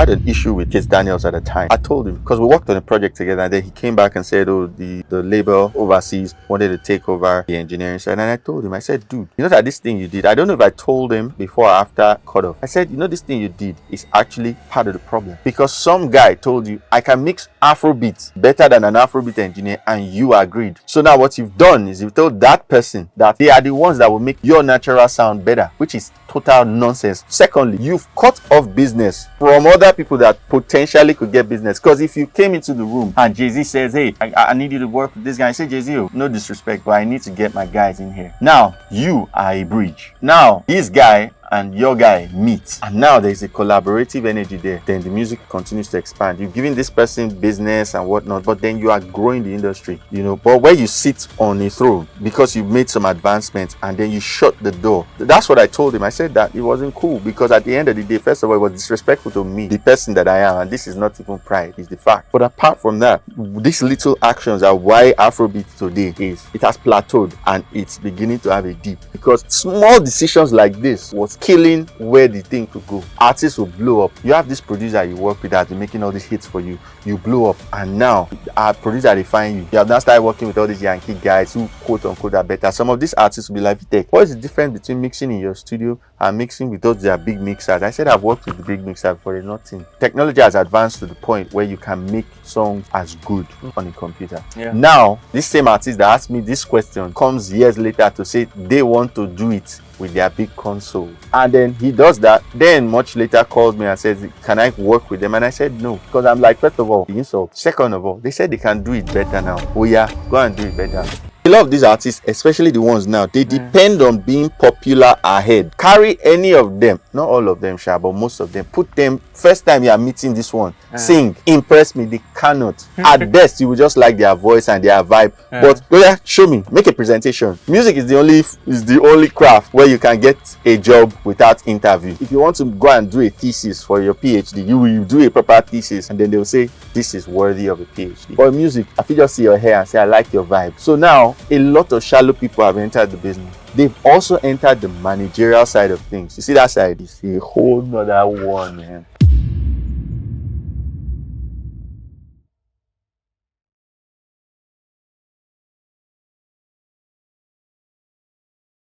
had an issue with Kiss Daniels at the time. I told him, because we worked on a project together, and then he came back and said, oh, the label overseas wanted to take over the engineering side. And I told him, I said, dude, you know that this thing you did, I don't know if I told him before or after cut off. I said, you know, this thing you did is actually part of the problem. Because some guy told you, I can mix Afrobeat better than an Afrobeat engineer, and you agreed. So now what you've done is you've told that person that they are the ones that will make your natural sound better, which is total nonsense. Secondly, you've cut off business from other people that potentially could get business. Because if you came into the room and Jay-Z says, hey, I need you to work with this guy, I say, Jay-Z, oh, no disrespect, but I need to get my guys in here. Now you are a bridge. Now this guy and your guy meet, and now there's a collaborative energy there. Then the music continues to expand. You're giving this person business and whatnot, but then you are growing the industry, you know. But where you sit on a throne because you've made some advancements and then you shut the door. That's what I told him. I said that it wasn't cool, because at the end of the day, first of all, it was disrespectful to me, the person that I am, and this is not even pride, it's the fact. But apart from that, these little actions are why Afrobeat today it has plateaued and it's beginning to have a dip, because small decisions like this was killing where the thing could go. Artists will blow up. You have this producer you work with that is making all these hits for you. You blow up, and now our producer they find you. You have now started working with all these Yankee guys who quote unquote are better. Some of these artists will be like, VTEK, what is the difference between mixing in your studio and mixing with those their big mixers? I said I've worked with the big mixer before. It's nothing. Technology has advanced to the point where you can make songs as good on a computer. Yeah. Now this same artist that asked me this question comes years later to say they want to do it with their big console, and then he does that, then much later calls me and says, can I work with them? And I said no, because I'm like, first of all, the insult. Second of all, they said they can do it better now. Oh yeah, go and do it better. A lot of these artists, especially the ones now, they depend on being popular ahead. Carry any of them, not all of them, but most of them, put them, first time you are meeting this one, sing, impress me, they cannot. At best, you will just like their voice and their vibe. But oh yeah, show me, make a presentation. Music is the only craft where you can get a job without interview. If you want to go and do a thesis for your PhD, you will do a proper thesis, and then they'll say this is worthy of a PhD. For music, I feel just see your hair and say I like your vibe. So now a lot of shallow people have entered the business. They've also entered the managerial side of things. You see that side? It's a whole nother one, man.